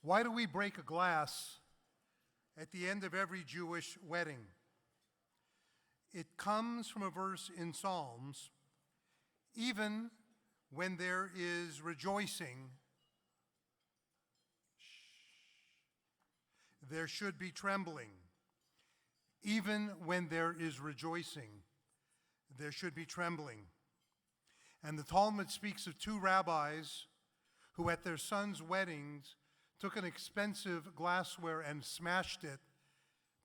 Why do we break a glass at the end of every Jewish wedding? It comes from a verse in Psalms, even when there is rejoicing, there should be trembling. Even when there is rejoicing, there should be trembling. And the Talmud speaks of two rabbis who at their sons' weddings took an expensive glassware and smashed it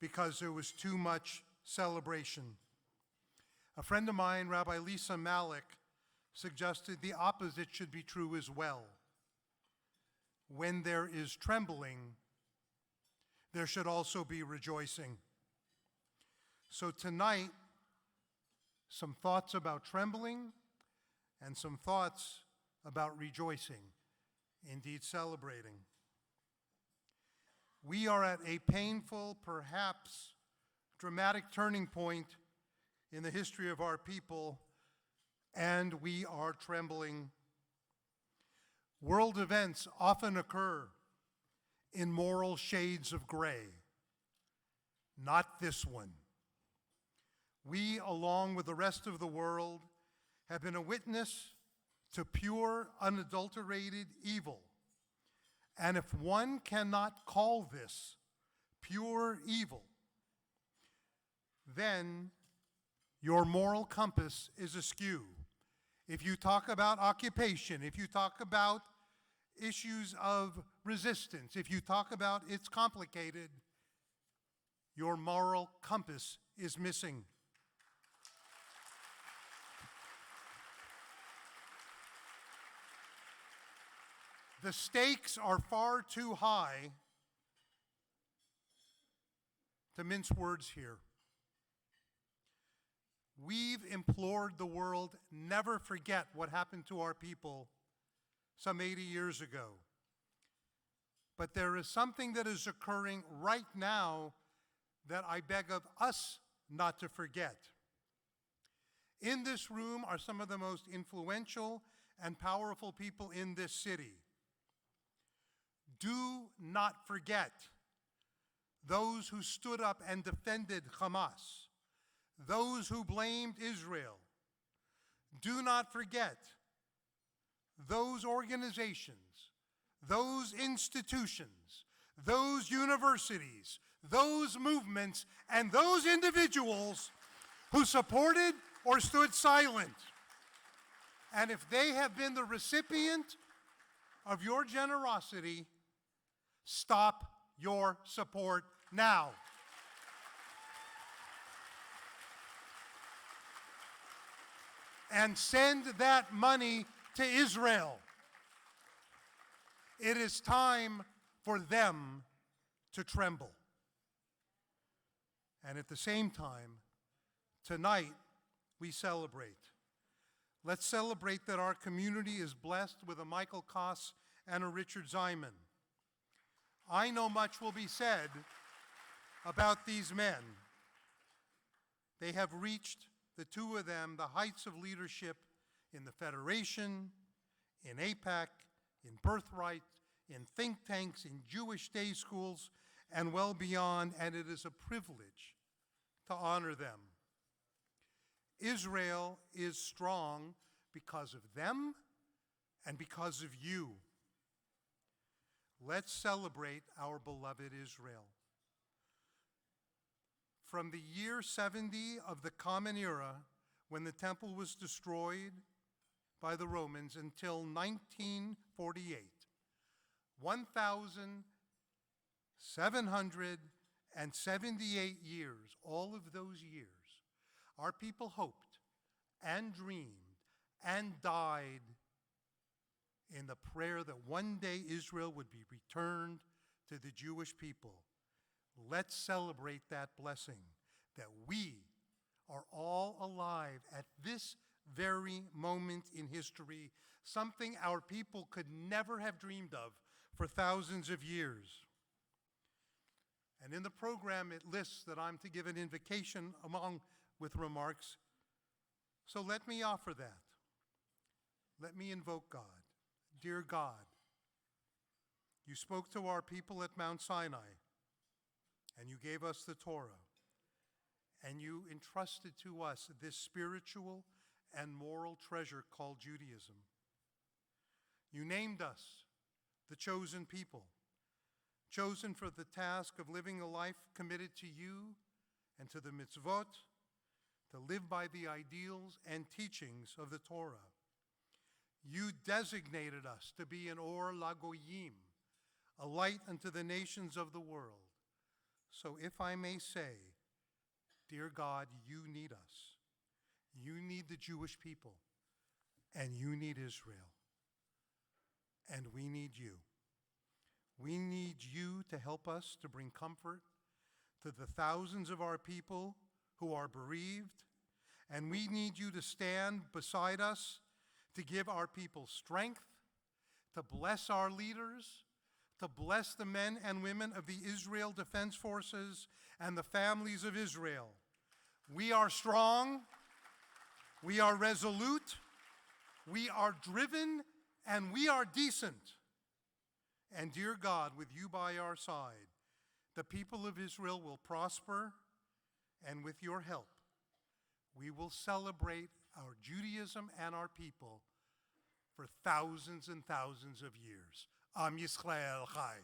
because there was too much celebration. A friend of mine, Rabbi Lisa Malik, suggested the opposite should be true as well. When there is trembling, there should also be rejoicing. So tonight, some thoughts about trembling and some thoughts about rejoicing, indeed celebrating. We are at a painful, perhaps dramatic turning point in the history of our people, and we are trembling. World events often occur in moral shades of gray. Not this one. We, along with the rest of the world, have been a witness to pure, unadulterated evil. And if one cannot call this pure evil, then your moral compass is askew. If you talk about occupation, if you talk about issues of resistance, if you talk about it's complicated, your moral compass is missing. The stakes are far too high to mince words here. We've implored the world never forget what happened to our people some 80 years ago. But there is something that is occurring right now that I beg of us not to forget. In this room are some of the most influential and powerful people in this city. Do not forget those who stood up and defended Hamas, those who blamed Israel. Do not forget those organizations, those institutions, those universities, those movements, and those individuals who supported or stood silent. And if they have been the recipient of your generosity, stop your support now. And send that money to Israel. It is time for them to tremble. And at the same time, tonight we celebrate. Let's celebrate that our community is blessed with a Michael Koss and a Richard Ziman. I know much will be said about these men. They have reached, the two of them, the heights of leadership in the Federation, in AIPAC, in Birthright, in think tanks, in Jewish day schools, and well beyond, and it is a privilege to honor them. Israel is strong because of them and because of you. Let's celebrate our beloved Israel. From the year 70 of the Common Era, when the temple was destroyed by the Romans, until 1948, 1,778 years, all of those years, our people hoped and dreamed and died in the prayer that one day Israel would be returned to the Jewish people. Let's celebrate that blessing, that we are all alive at this very moment in history, something our people could never have dreamed of for thousands of years. And in the program, it lists that I'm to give an invocation along with remarks. So let me offer that. Let me invoke God. Dear God, You spoke to our people at Mount Sinai, and you gave us the Torah, and you entrusted to us this spiritual and moral treasure called Judaism. You named us the chosen people, chosen for the task of living a life committed to you and to the mitzvot, to live by the ideals and teachings of the Torah. You designated us to be an or lagoyim, a light unto the nations of the world. So if I may say, dear God, you need us. You need the Jewish people, and you need Israel. And we need you. We need you to help us to bring comfort to the thousands of our people who are bereaved, and we need you to stand beside us to give our people strength, to bless our leaders, to bless the men and women of the Israel Defense Forces and the families of Israel. We are strong, we are resolute, we are driven, and we are decent. And dear God, with you by our side, the people of Israel will prosper, and with your help, we will celebrate our Judaism and our people for thousands and thousands of years. Am Yisrael Chai.